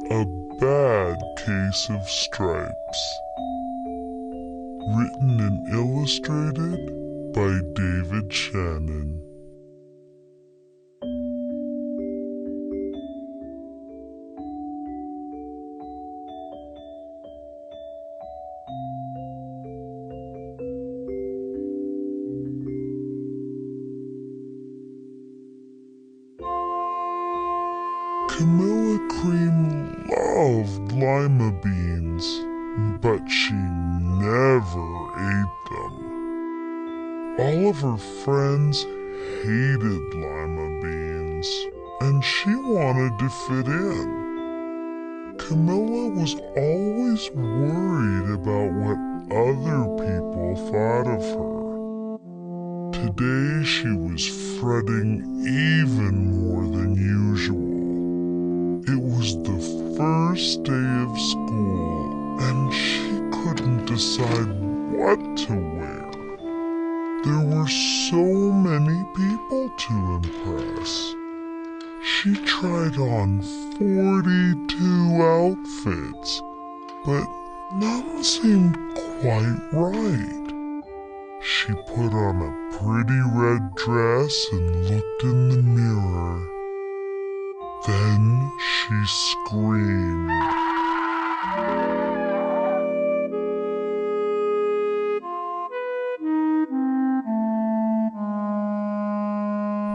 A Bad Case of Stripes. Written and illustrated by David Shannon. Camilla Cream loved lima beans, but she never ate them. All of her friends hated lima beans, and she wanted to fit in. Camilla was always worried about what other people thought of her. Today she was fretting even more than usual. It was the first day of school, and she couldn't decide what to wear. There were so many people to impress. She tried on 42 outfits, but none seemed quite right. She put on a pretty red dress and looked in the mirror. Then she screamed.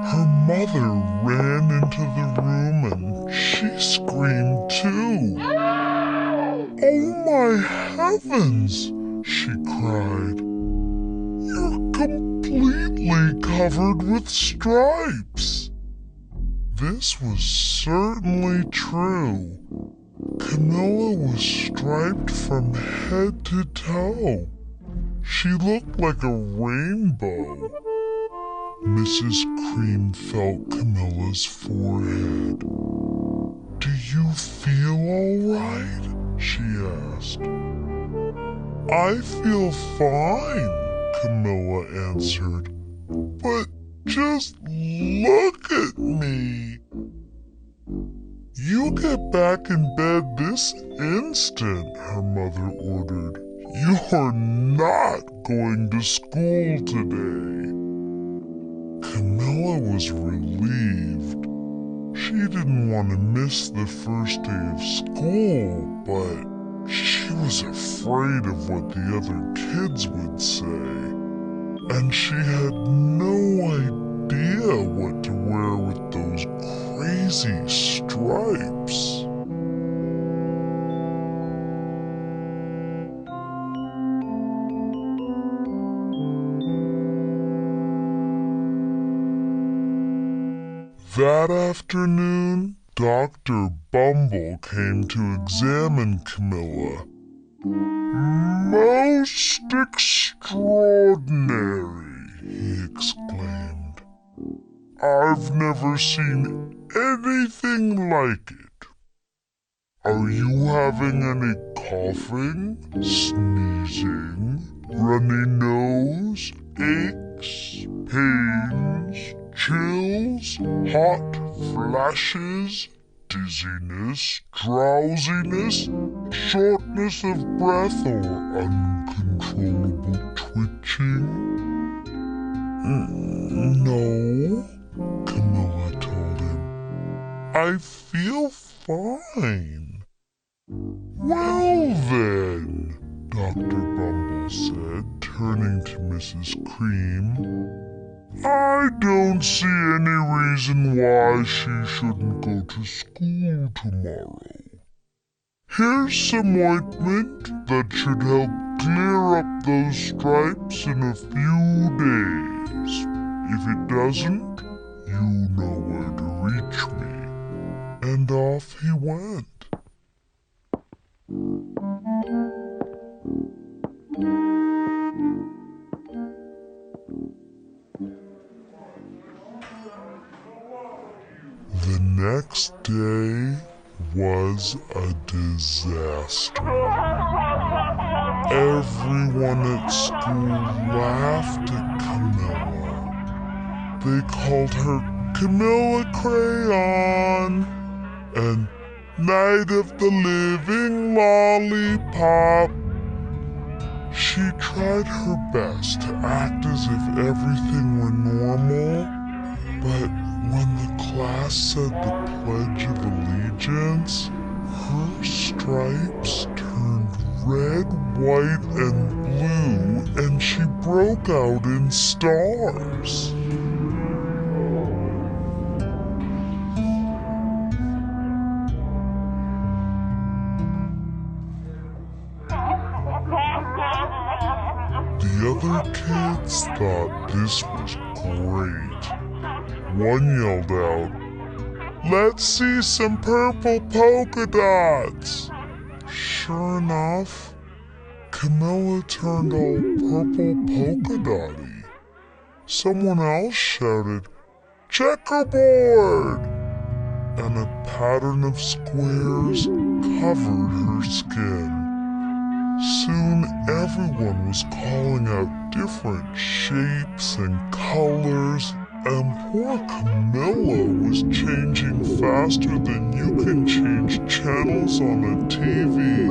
Her mother ran into the room and she screamed too. "Oh my heavens!" she cried. "You're completely covered with stripes." This was certainly true. Camilla was striped from head to toe. She looked like a rainbow. Mrs. Cream felt Camilla's forehead. "Do you feel all right?" she asked. "I feel fine," Camilla answered. "But just look at me." "You get back in bed this instant," her mother ordered. "You're not going to school today." Camilla was relieved. She didn't want to miss the first day of school, but she was afraid of what the other kids would say. And she had no idea what to wear with those crazy stripes. That afternoon, Dr. Bumble came to examine Camilla. "Most extraordinary," he exclaimed. "I've never seen anything like it. Are you having any coughing, sneezing, runny nose, aches, pains, chills, hot flashes, dizziness, drowsiness, shortness of breath, or uncontrollable twitching?" "No," Camilla told him. "I feel fine." "Well then," Dr. Bumble said, turning to Mrs. Cream, "I don't see any reason why she shouldn't go to school tomorrow. Here's some ointment that should help clear up those stripes in a few days. If it doesn't, you know where to reach me." And off he went. The next day was a disaster. Everyone at school laughed at Camilla. They called her Camilla Crayon, and Night of the living lollipop. She tried her best to act as if everything were normal, but when the class said the Pledge of Allegiance, her stripes turned red, white, and blue, and she broke out in stars. The other kids thought this was great. One yelled out, "Let's see some purple polka dots!" Sure enough, Camilla turned all purple polka dotty. Someone else shouted, "Checkerboard!" And a pattern of squares covered her skin. Soon everyone was calling out different shapes and colors, and poor Camilla was changing faster than you can change channels on a TV.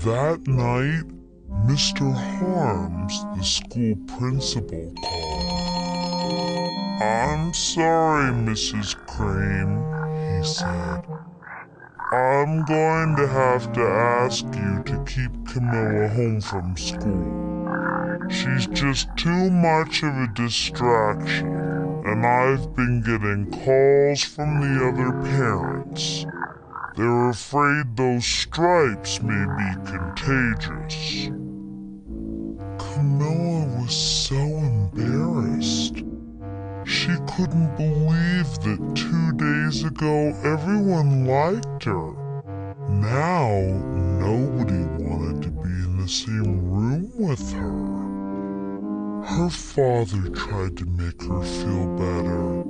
That night, Mr. Harms, the school principal, called. "I'm sorry, Mrs. Crane," he said. "I'm going to have to ask you to keep Camilla home from school. She's just too much of a distraction, and I've been getting calls from the other parents. They're afraid those stripes may be contagious." Camilla was so embarrassed. She couldn't believe that 2 days ago everyone liked her. Now nobody wanted to be in the same room with her. Her father tried to make her feel better.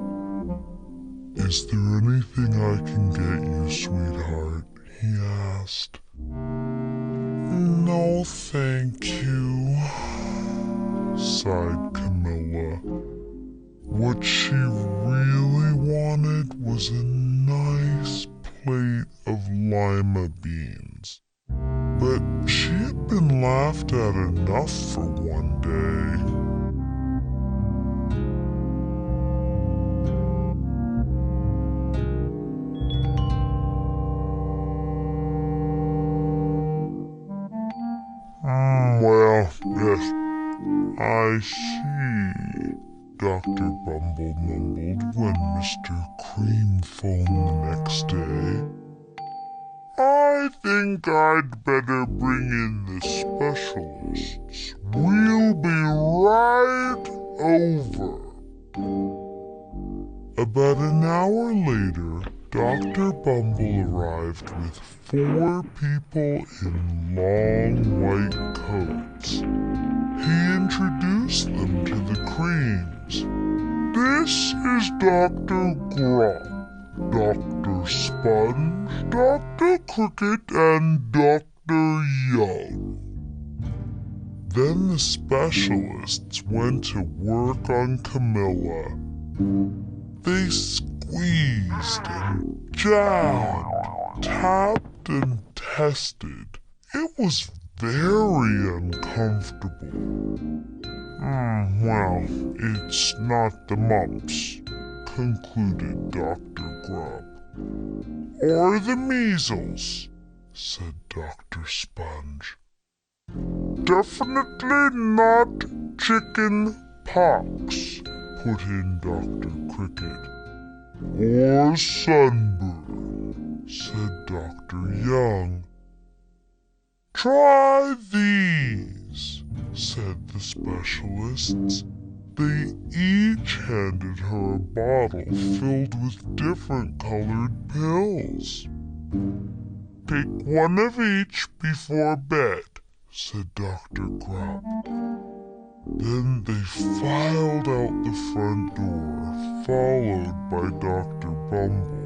"Is there anything I can get you, sweetheart?" he asked. "No, thank you," sighed Camilla. What she really wanted was a nice plate of lima beans. But she had been laughed at enough for one day. Well, yes, I see," Dr. Bumble mumbled when Mr. Cream phoned the next day. "I think I'd better bring in the specialists. We'll be right over." About an hour later, Dr. Bumble arrived with 4 people in long white coats. He introduced them to the Creams. "This is Dr. Grump, Dr. Sponge, Dr. Cricket, and Dr. Young." Then the specialists went to work on Camilla. They squeezed and jabbed, tapped and tested. It was very uncomfortable. "Well, it's not the mumps," concluded Dr. Grub. "Or the measles," said Dr. Sponge. "Definitely not chicken pox," put in Dr. Cricket. "Or sunburn," said Dr. Young. "Try these," said the specialists. They each handed her a bottle filled with different colored pills. "Take one of each before bed," said Dr. Grub. Then they filed out the front door, followed by Dr. Bumble.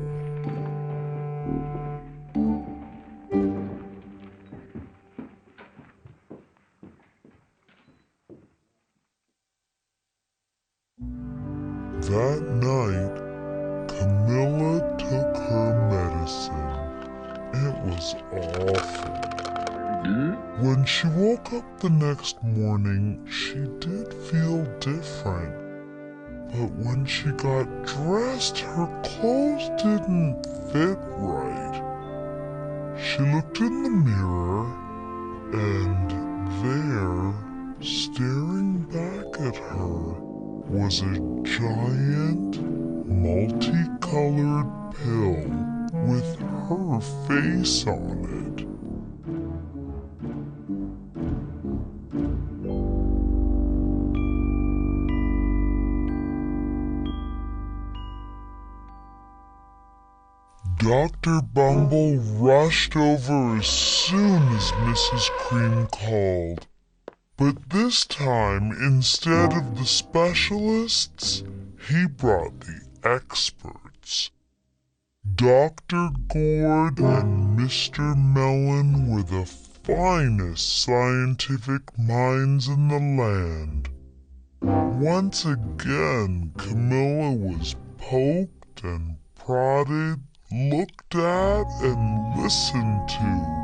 that night, Camilla took her medicine. It was awful. When she woke up the next morning, she did feel different. But when she got dressed, her clothes didn't fit right. She looked in the mirror, and there, staring back at her, was a giant, multicolored pill with her face on it. Dr. Bumble rushed over as soon as Mrs. Cream called. But this time, instead of the specialists, he brought the experts. Dr. Gourd and Mr. Melon were the finest scientific minds in the land. Once again, Camilla was poked and prodded, looked at, and listened to.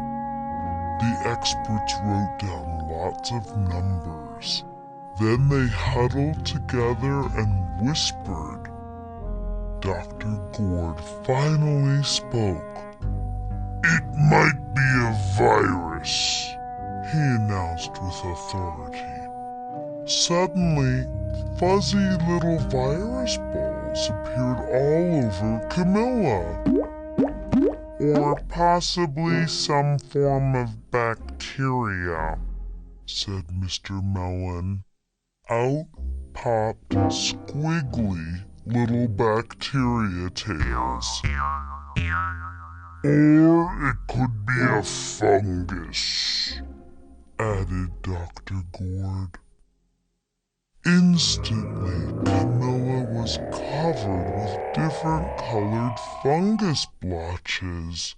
The experts wrote down lots of numbers. Then they huddled together and whispered. Dr. Gourd finally spoke. "It might be a virus," he announced with authority. Suddenly, fuzzy little virus balls appeared all over Camilla. "Or possibly some form of bacteria," said Mr. Melon. Out popped squiggly little bacteria tails. "Or it could be a fungus," added Dr. Gourd. Instantly, Camilla was covered with different colored fungus blotches.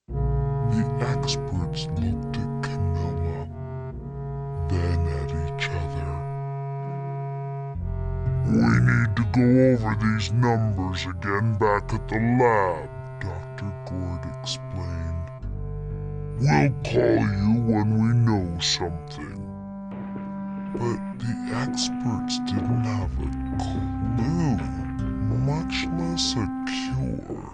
The experts looked at Camilla, then at each other. "We need to go over these numbers again back at the lab," Dr. Gourd explained. "We'll call you when we know something." But the experts didn't have a clue, much less a cure.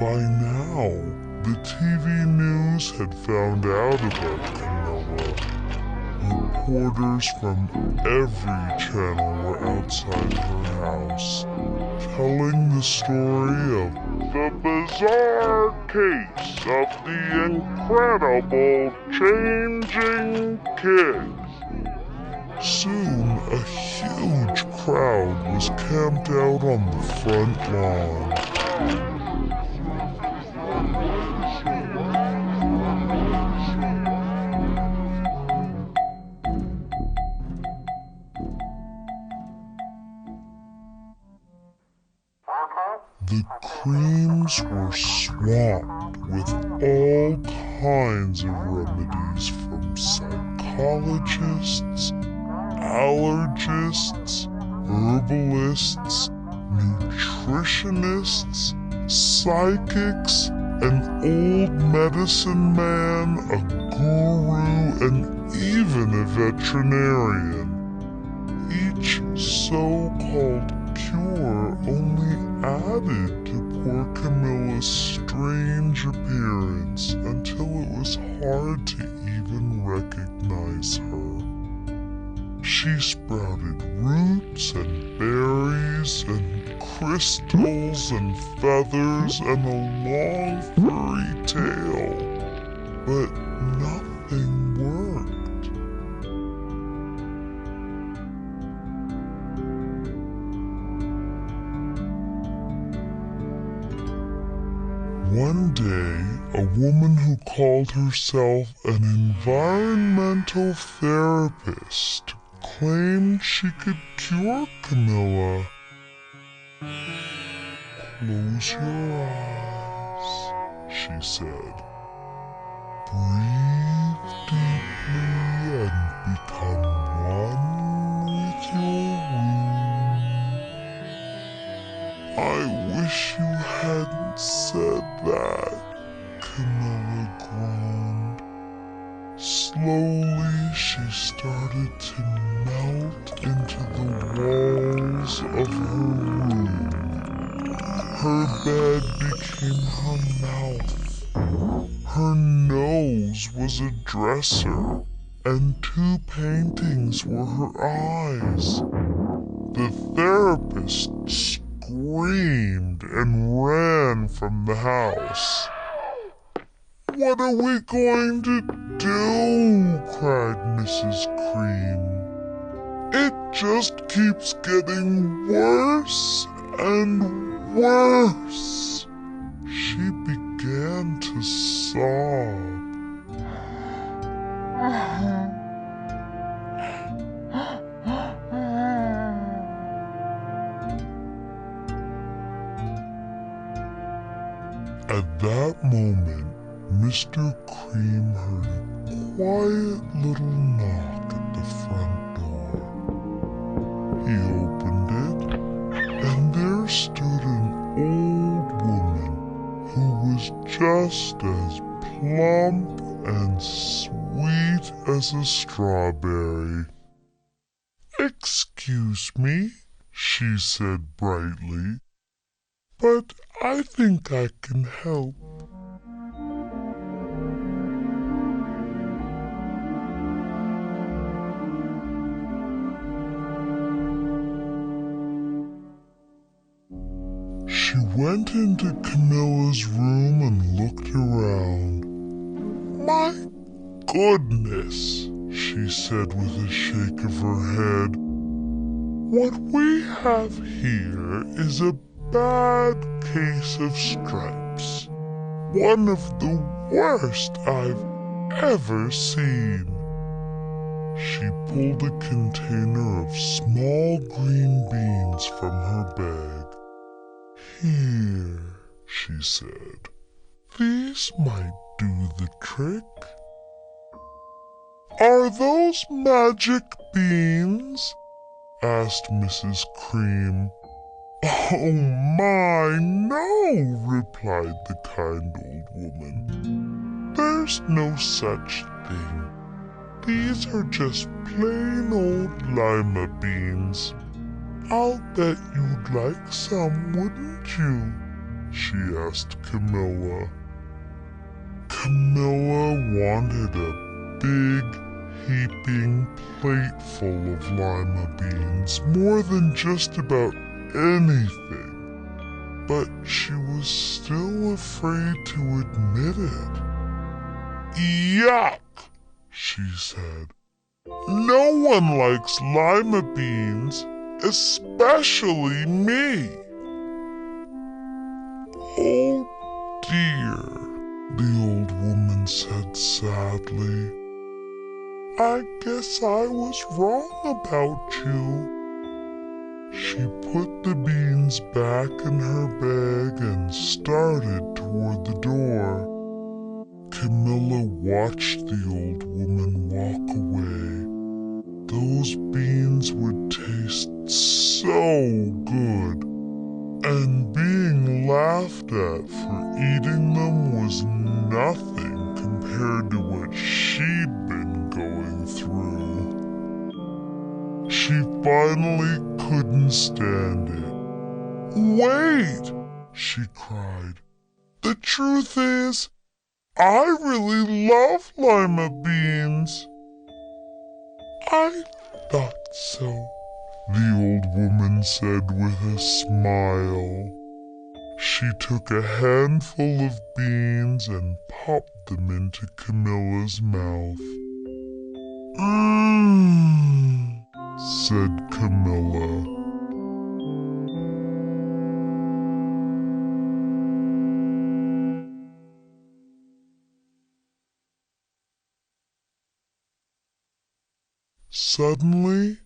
By now, the TV news had found out about Camilla. Reporters from every channel were outside her house, telling the story of the bizarre case of the incredible changing kid. Soon, a huge crowd was camped out on the front lawn. The Creams were swamped with all kinds of remedies from psychologists, allergists, herbalists, nutritionists, psychics, an old medicine man, a guru, and even a veterinarian. Each so-called cure only added to poor Camilla's strange appearance until it was hard to even recognize her. She sprouted roots and berries and crystals and feathers and a long furry tail, but nothing worked. One day, a woman who called herself an environmental therapist claimed she could cure Camilla. Close your eyes. she said. Breathe deeply and become one with your womb. I wish you hadn't said that, Camilla groaned. Slowly she started to melt into the walls of her room. Her bed became her mouth. Her nose was a dresser, and 2 paintings were her eyes. The therapist screamed and ran from the house. "What are we going to do?" cried Mrs. Cream. "It just keeps getting worse and worse." She began to sob. At that moment, Mr. Cream heard a quiet little knock at the front door. He opened it, and there stood an old woman who was just as plump and sweet as a strawberry. "Excuse me," she said brightly, "but I think I can help." She went into Camilla's room and looked around. "My goodness," she said with a shake of her head. "What we have here is a bad case of stripes. One of the worst I've ever seen." She pulled a container of small green beans from her bag. "Here," she said. "These might do the trick." "Are those magic beans?" asked Mrs. Cream. "Oh my, no," replied the kind old woman. "There's no such thing. These are just plain old lima beans. I'll bet you'd like some, wouldn't you?" she asked Camilla. Camilla wanted a big, heaping plateful of lima beans more than just about anything, but she was still afraid to admit it. "Yuck," she said. "No one likes lima beans, especially me." "Oh dear," the old woman said sadly. "I guess I was wrong about you." She put the beans back in her bag and started toward the door. Camilla watched the old woman walk away. Those beans would taste so good, and being laughed at for eating them was nothing compared to what she'd been going through. She finally couldn't stand it. "Wait!" she cried. "The truth is, I really love lima beans." "I thought so," the old woman said with a smile. She took a handful of beans and popped them into Camilla's mouth. "Mmm," said Camilla. Suddenly,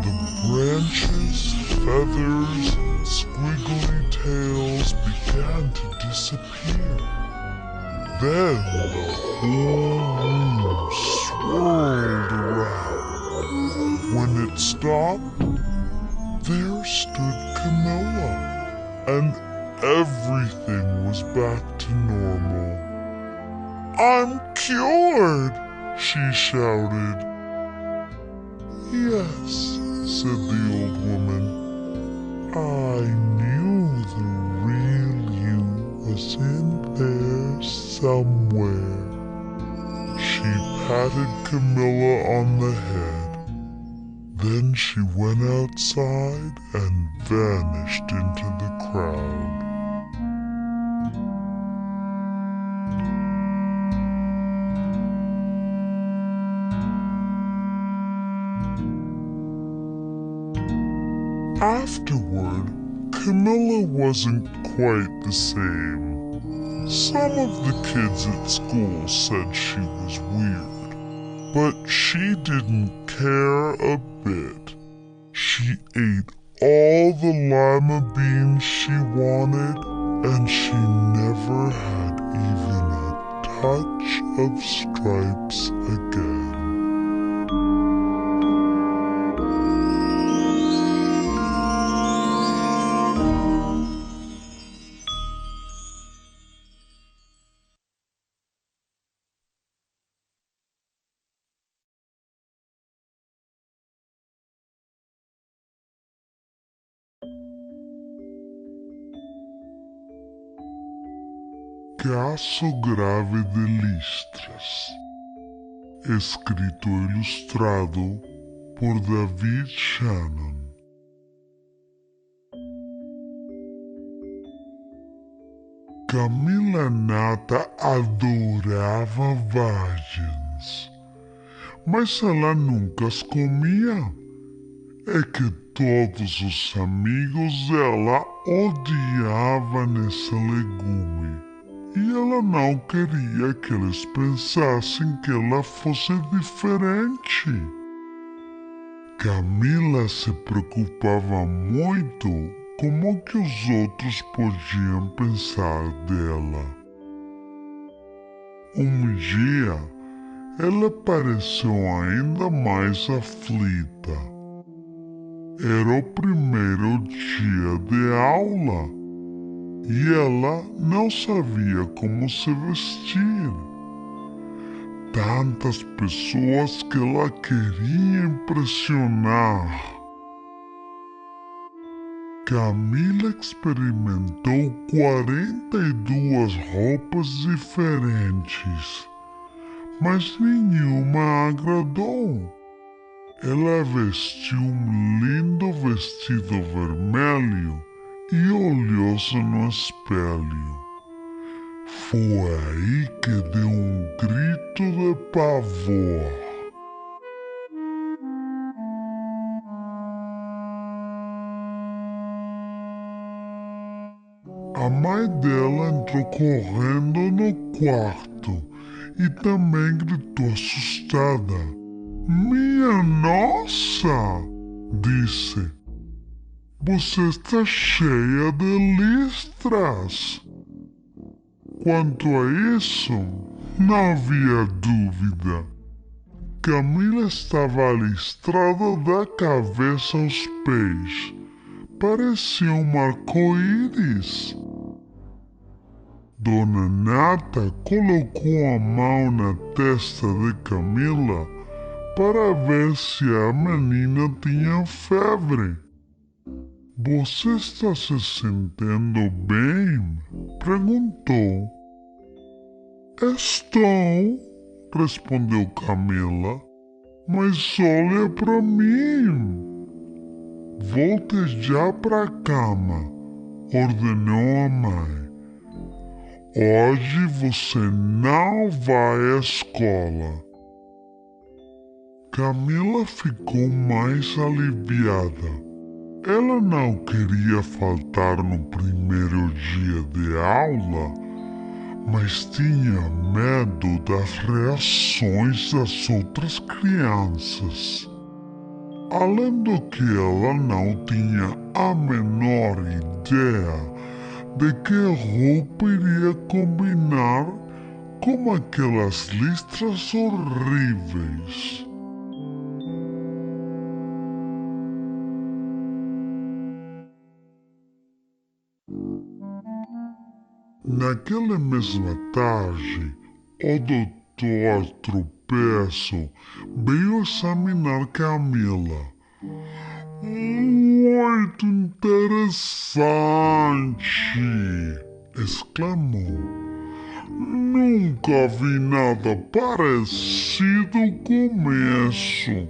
the branches, feathers, and squiggly tails began to disappear. then the whole room swirled around. When it stopped, there stood Camilla, and everything was back to normal. "I'm cured!" she shouted. "Yes," said the old woman. "I knew the real you was in there somewhere." She patted Camilla on the head. Then she went outside and vanished into the crowd. Afterward, Camilla wasn't quite the same. Some of the kids at school said she was weird, but she didn't care a bit. She ate all the lima beans she wanted, and she never had even a touch of stripes again. Caso grave de listras. Escrito e ilustrado por David Shannon. Camila Nata adorava vagens, mas ela nunca as comia. É que todos os amigos dela odiavam esse legume. E ela não queria que eles pensassem que ela fosse diferente. Camila se preocupava muito com o que os outros podiam pensar dela. Um dia, ela pareceu ainda mais aflita. Era o primeiro dia de aula. E ela não sabia como se vestir. Tantas pessoas que ela queria impressionar. Camila experimentou 42 roupas diferentes, mas nenhuma agradou. Ela vestiu um lindo vestido vermelho e olhou-se no espelho. Foi aí que deu um grito de pavor. A mãe dela entrou correndo no quarto e também gritou assustada. "Minha nossa!" disse. "Você está cheia de listras." Quanto a isso, não havia dúvida. Camila estava listrada da cabeça aos pés. Parecia um arco-íris. Dona Nata colocou a mão na testa de Camila para ver se a menina tinha febre. "Você está se sentindo bem?" perguntou. "Estou", respondeu Camila, "mas olha para mim." "Volte já para a cama", ordenou a mãe. "Hoje você não vai à escola." Camila ficou mais aliviada. Ela não queria faltar no primeiro dia de aula, mas tinha medo das reações das outras crianças. Além do que ela não tinha a menor ideia de que roupa iria combinar como aquelas listras horríveis. Naquela mesma tarde, o doutor Tropeço veio examinar Camila. Muito interessante! Exclamou. Nunca vi nada parecido com isso.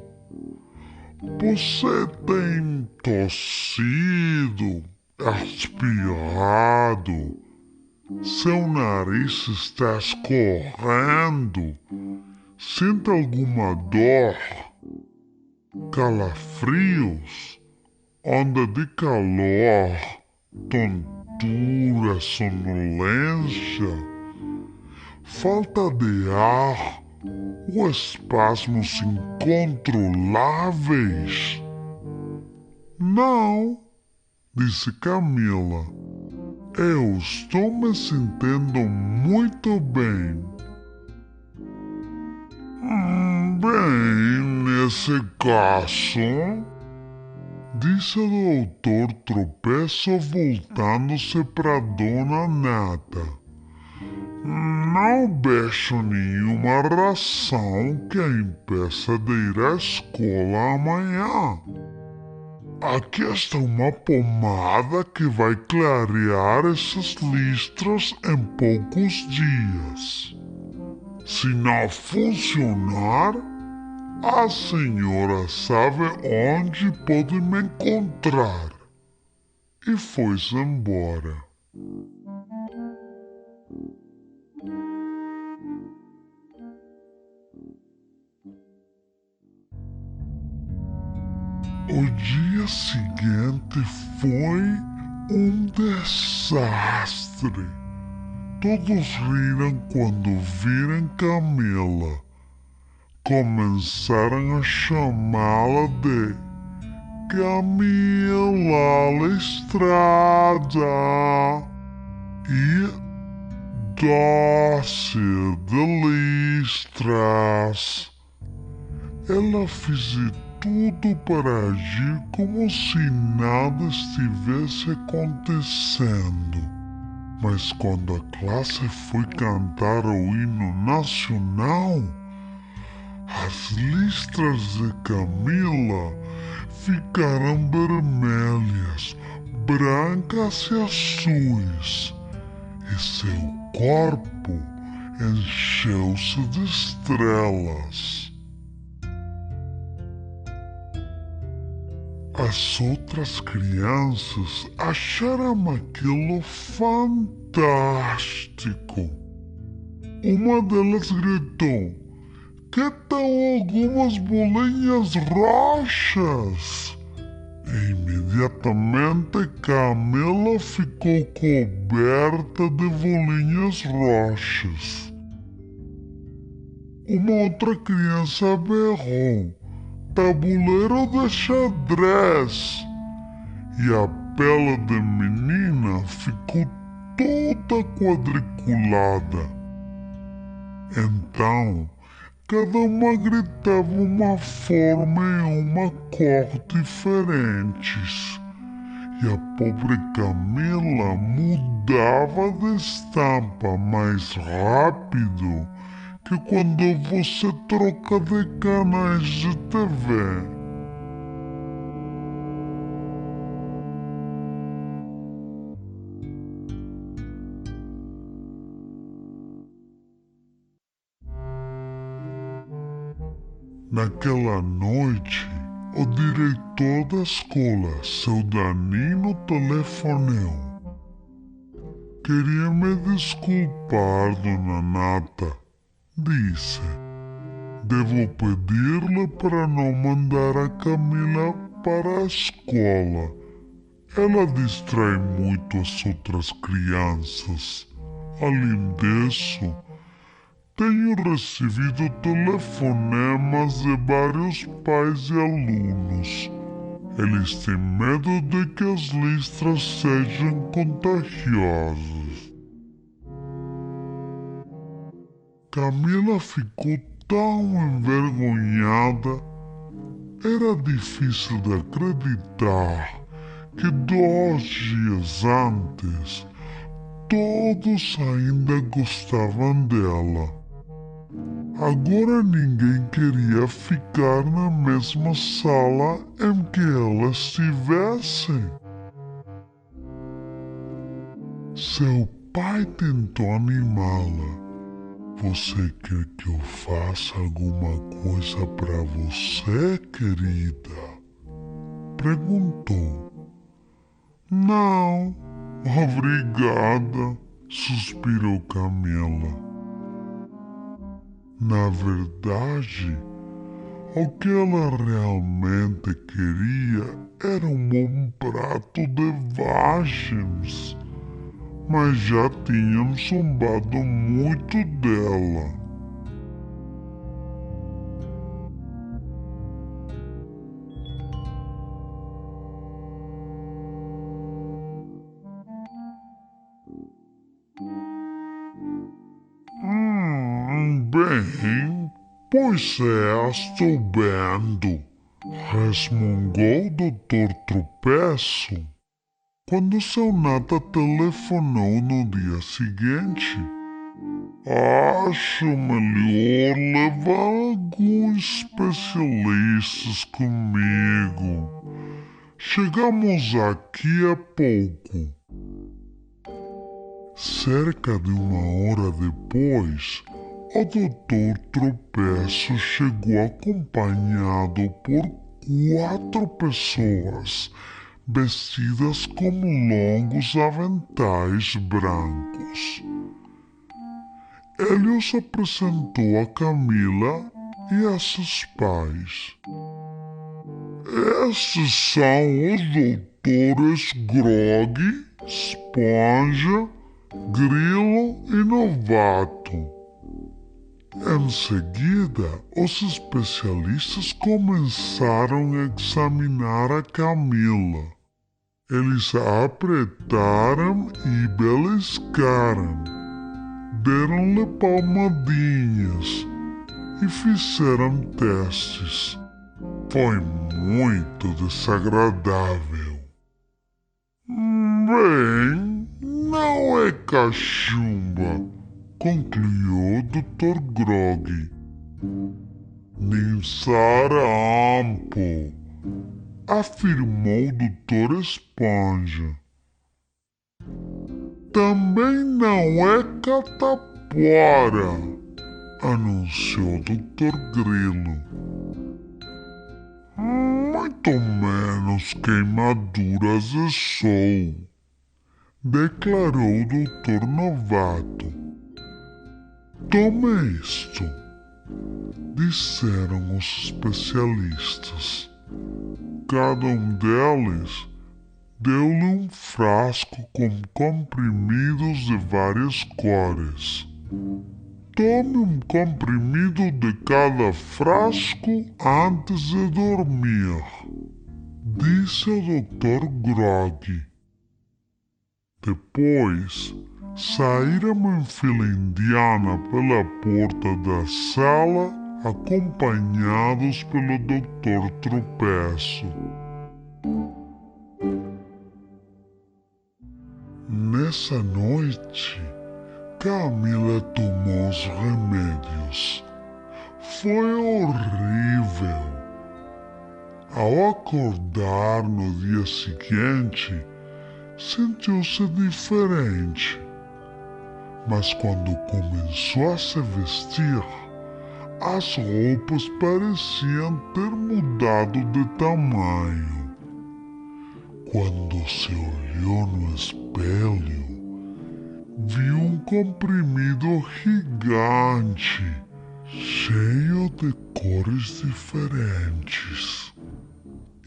Você tem tossido, espirrado, seu nariz está escorrendo, sente alguma dor, calafrios, onda de calor, tontura, sonolência, falta de ar ou espasmos incontroláveis? Não, disse Camila. Eu estou me sentindo muito bem. Bem, nesse caso, disse o doutor Tropeço voltando-se para Dona Nata. Não vejo nenhuma razão que a impeça de ir à escola amanhã. Aqui está uma pomada que vai clarear essas listras em poucos dias. Se não funcionar, a senhora sabe onde pode me encontrar. E foi-se embora. O dia seguinte foi um desastre. Todos riram quando viram Camila. Começaram a chamá-la de Camila Listrada e Doce de Listras. Ela fez de tudo para agir como se nada estivesse acontecendo. Mas quando a classe foi cantar o hino nacional, as listras de Camila ficaram vermelhas, brancas e azuis, e seu corpo encheu-se de estrelas. As outras crianças acharam aquilo fantástico. Uma delas gritou: "Que tal algumas bolinhas roxas?" E imediatamente Camila ficou coberta de bolinhas roxas. Uma outra criança berrou: "Tabuleiro de xadrez!" E a pele da menina ficou toda quadriculada. Então, cada uma gritava uma forma e uma cor diferentes. E a pobre Camila mudava de estampa mais rápido que quando você troca de canais de TV. Naquela noite, o diretor da escola, seu Danilo, telefonou. "Queria me desculpar, Dona Nata", disse. "Devo pedir-lhe para não mandar a Camila para a escola. Ela distrai muito as outras crianças. Além disso, tenho recebido telefonemas de vários pais e alunos. Eles têm medo de que as listras sejam contagiosas." Camila ficou tão envergonhada. Era difícil de acreditar que 2 dias antes todos ainda gostavam dela. Agora ninguém queria ficar na mesma sala em que ela estivesse. Seu pai tentou animá-la. Você quer que eu faça alguma coisa para você, querida? Perguntou. Não, obrigada, suspirou Camila. Na verdade, o que ela realmente queria era um bom prato de vagens, mas já tinham zombado muito dela. Bem, pois estou vendo, resmungou o Dr. Tropeço quando seu nata telefonou no dia seguinte. Acho melhor levar alguns especialistas comigo. Chegamos aqui há pouco. Cerca de 1 hora depois, o Dr. Tropeço chegou acompanhado por 4 pessoas vestidas com longos aventais brancos. Ele os apresentou a Camila e a seus pais. Estes são os doutores Grog, Esponja, Grilo e Novato. Em seguida, os especialistas começaram a examinar a Camila. Eles a apertaram e beliscaram, deram-lhe palmadinhas e fizeram testes. Foi muito desagradável. Bem, não é cachumba, concluiu o Dr. Grog. Nem sarampo, afirmou o Dr. Esponja. Também não é catapora, anunciou o Dr. Grilo. Muito menos queimaduras de sol, declarou o Dr. Novato. Tome isto, disseram os especialistas. Cada um deles deu-lhe um frasco com comprimidos de várias cores. Tome um comprimido de cada frasco antes de dormir, disse o Dr. Grog. Depois, saíram em fila indiana pela porta da sala, acompanhados pelo Dr. Tropeço. Nessa noite, Camila tomou os remédios. Foi horrível. Ao acordar no dia seguinte, sentiu-se diferente. Mas quando começou a se vestir, as roupas pareciam ter mudado de tamanho. Quando se olhou no espelho, viu um comprimido gigante, cheio de cores diferentes,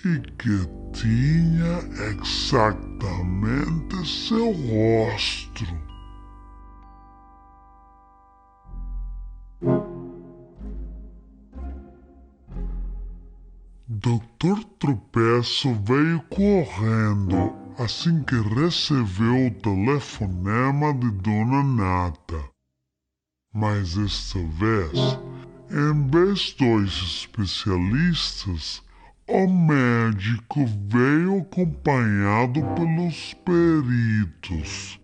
e que tinha exatamente seu rosto. Dr. Tropeço veio correndo assim que recebeu o telefonema de Dona Nata. Mas esta vez, em vez dois especialistas, o médico veio acompanhado pelos peritos.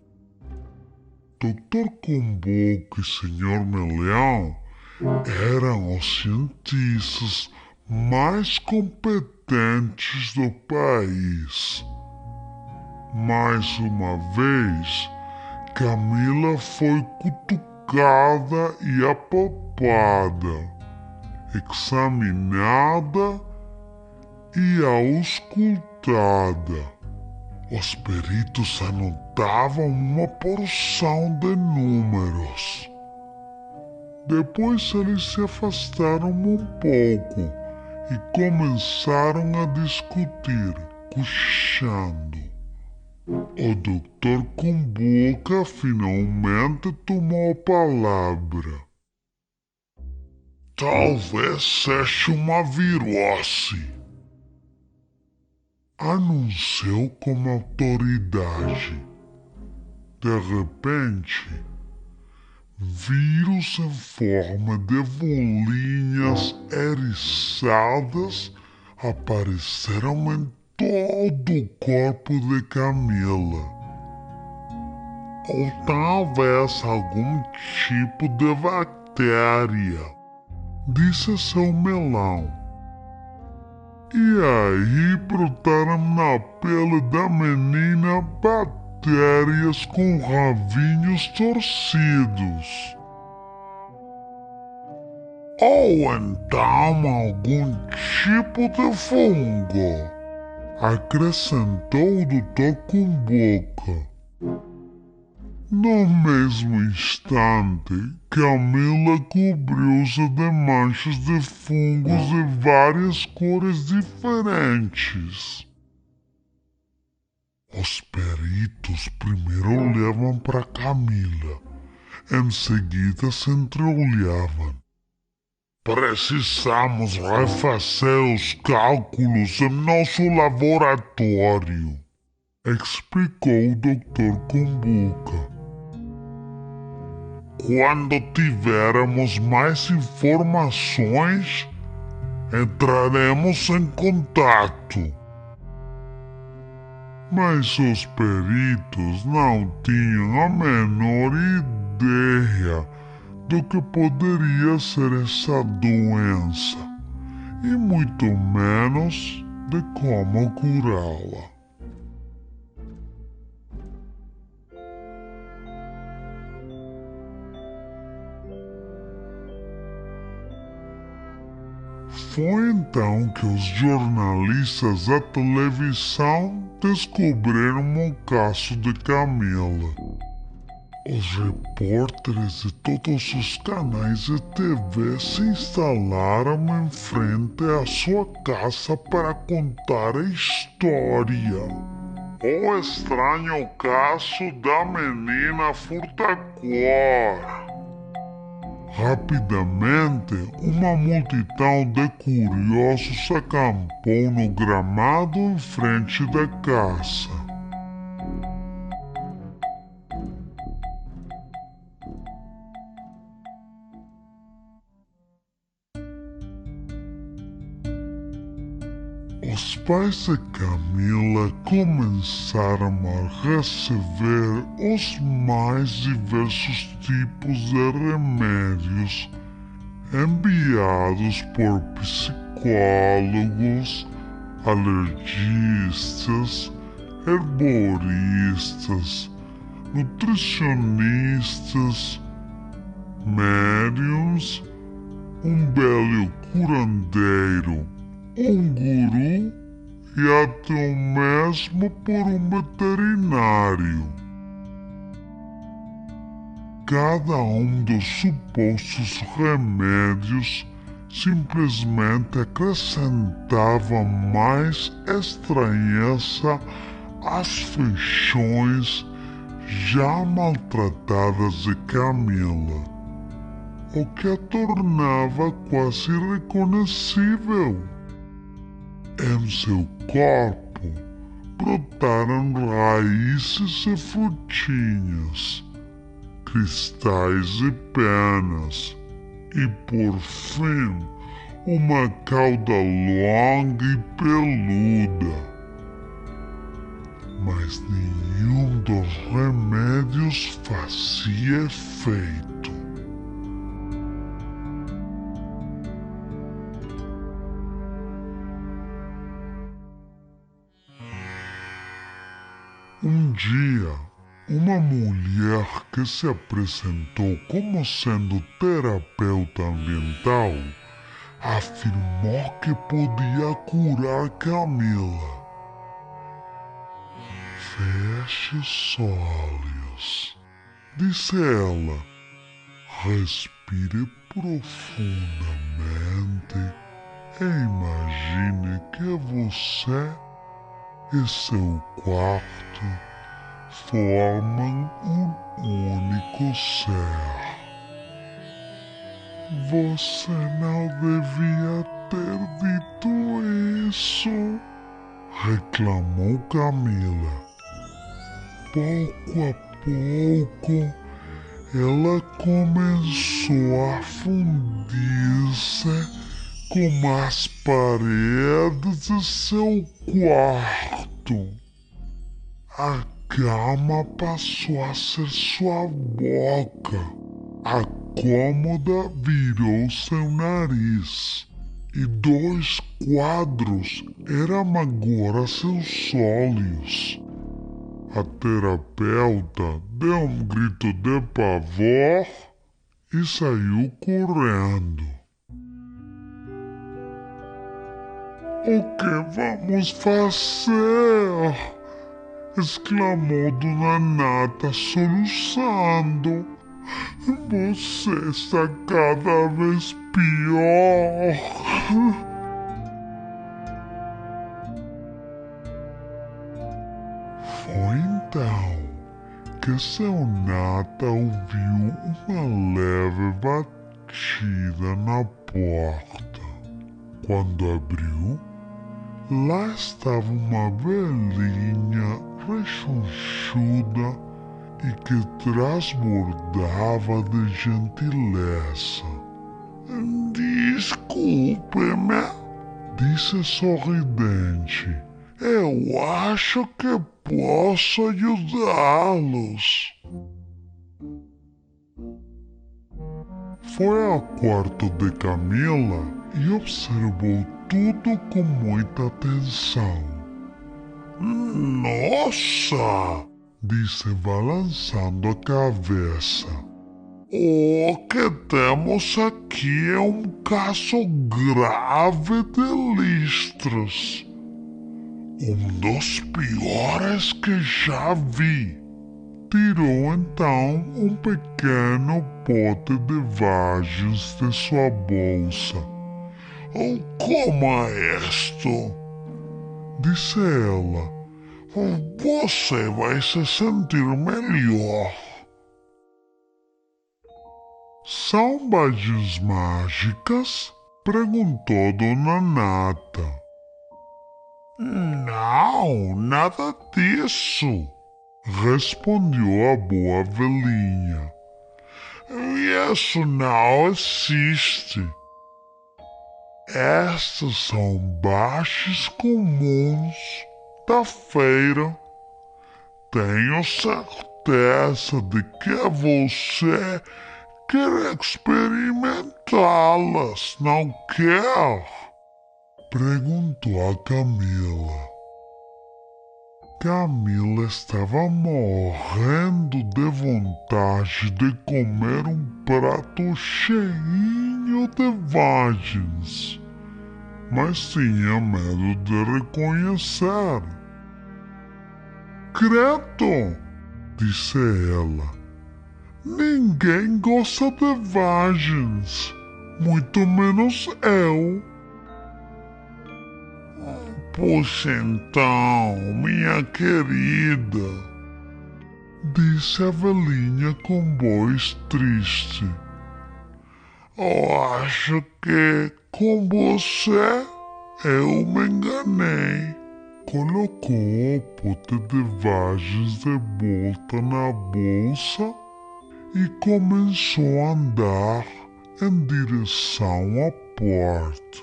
Dr. Comboco e Sr. Meleão eram os cientistas mais competentes do país. Mais uma vez, Camila foi cutucada e apalpada, examinada e auscultada. Os peritos anotavam uma porção de números. Depois eles se afastaram um pouco e começaram a discutir, cochichando. O doutor Comboca finalmente tomou a palavra. Talvez seja uma virose, anunciou com autoridade. De repente, vírus em forma de bolinhas eriçadas apareceram em todo o corpo de Camila. Ou talvez algum tipo de bactéria, disse seu melão. E aí brotaram na pele da menina bactérias com rabinhos torcidos. Ou então algum tipo de fungo, acrescentou o Dr. Comboca. No mesmo instante, Camila cobriu-se de manchas de fungos de várias cores diferentes. Os peritos primeiro olhavam para Camila, em seguida se entreolhavam. Precisamos refazer os cálculos em nosso laboratório, explicou o Dr. Comboca. Quando tivermos mais informações, entraremos em contato. Mas os peritos não tinham a menor ideia do que poderia ser essa doença, e muito menos de como curá-la. Foi então que os jornalistas da televisão descobriram o caso de Camila. Os repórteres de todos os canais de TV se instalaram em frente à sua casa para contar a história. O estranho caso da menina furta-cor. Rapidamente, uma multidão de curiosos acampou no gramado em frente da casa. Os pais de Camila começaram a receber os mais diversos tipos de remédios enviados por psicólogos, alergistas, herboristas, nutricionistas, médiums, um belo curandeiro, um guru e até mesmo por um veterinário. Cada um dos supostos remédios simplesmente acrescentava mais estranheza às feições já maltratadas de Camila, o que a tornava quase irreconhecível. Em seu corpo brotaram raízes e frutinhas que cristais e penas. E por fim, uma cauda longa e peluda. Mas nenhum dos remédios fazia efeito. Um dia, uma mulher que se apresentou como sendo terapeuta ambiental afirmou que podia curar Camila. Feche os olhos, disse ela. Respire profundamente e imagine que você e seu quarto formam um único ser. Você não devia ter dito isso, reclamou Camila. Pouco a pouco, ela começou a fundir-se com as paredes de seu quarto. A cama passou a ser sua boca. A cômoda virou seu nariz. E 2 quadros eram agora seus olhos. A terapeuta deu um grito de pavor e saiu correndo. O que vamos fazer? Exclamou Dona Nata soluçando. Você está cada vez pior. Foi então que seu Nata ouviu uma leve batida na porta. Quando abriu, lá estava uma velhinha rechonchuda e que transbordava de gentileza. Desculpe-me, disse sorridente. Eu acho que posso ajudá-los. Foi ao quarto de Camila e observou tudo com muita atenção. Nossa! Disse balançando a cabeça. O que temos aqui é um caso grave de listras. Um dos piores que já vi. Tirou então um pequeno pote de vagens de sua bolsa. Coma isto, disse ela. Você vai se sentir melhor. São vagens mágicas? Perguntou Dona Nata. Não, nada disso, respondeu a boa velhinha. Isso não existe. Estes são baches comuns da feira. Tenho certeza de que você quer experimentá-las, não quer? Perguntou a Camila. Camila estava morrendo de vontade de comer um prato cheinho de vagens, mas tinha medo de reconhecer. Credo, disse ela, ninguém gosta de vagens, muito menos eu. Pois então, minha querida, disse a velhinha com voz triste. Acho que com você eu me enganei. Colocou o pote de vagens de volta na bolsa e começou a andar em direção à porta.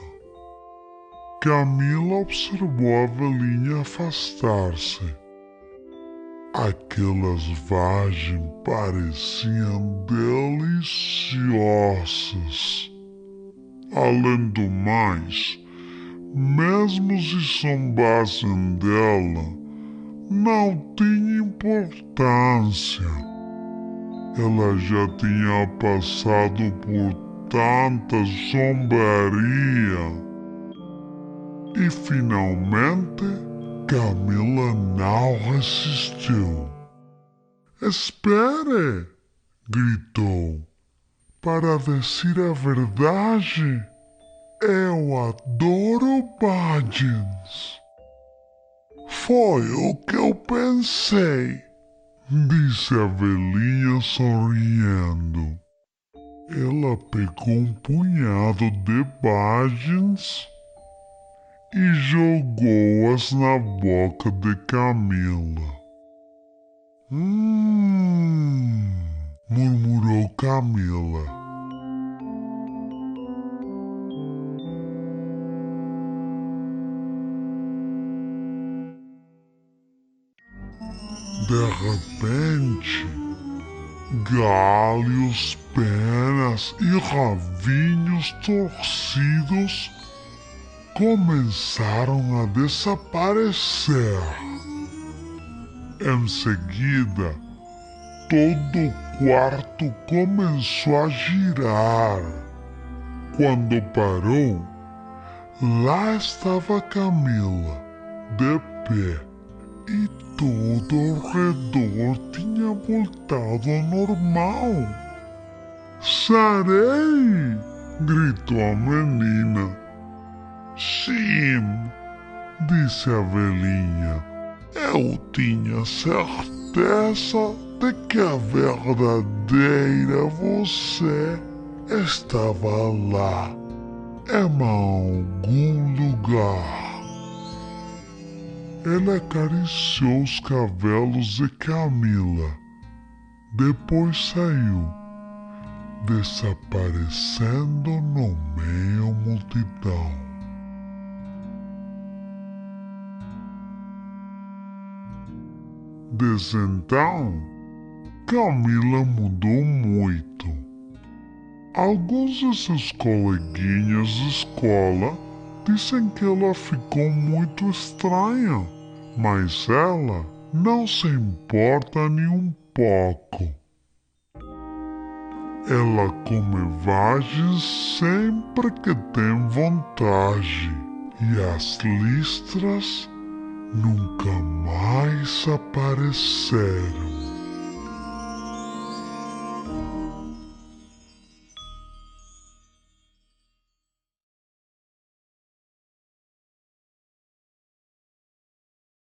Camila observou a velhinha afastar-se. Aquelas vagens pareciam deliciosas. Além do mais, mesmo se zombassem dela, não tinha importância. Ela já tinha passado por tanta zombaria. E finalmente, Camila não resistiu. "Espere!" gritou. "Para dizer a verdade, eu adoro vagens." "Foi o que eu pensei", disse a velhinha sorrindo. Ela pegou um punhado de vagens e jogou-as na boca de Camila. Murmurou Camila. De repente, galhos, penas e ravinhos torcidos começaram a desaparecer. Em seguida, todo o quarto começou a girar. Quando parou, lá estava Camila, de pé, e todo ao redor tinha voltado ao normal. "Sarei!" gritou a menina. "Sim", disse a velhinha. "Eu tinha certeza de que a verdadeira você estava lá, em algum lugar." Ela acariciou os cabelos de Camila. Depois saiu, desaparecendo no meio da multidão. Desde então, Camila mudou muito. Alguns de seus coleguinhas de escola dizem que ela ficou muito estranha, mas ela não se importa nem um pouco. Ela come vagens sempre que tem vontade e as listras nunca mais apareceram.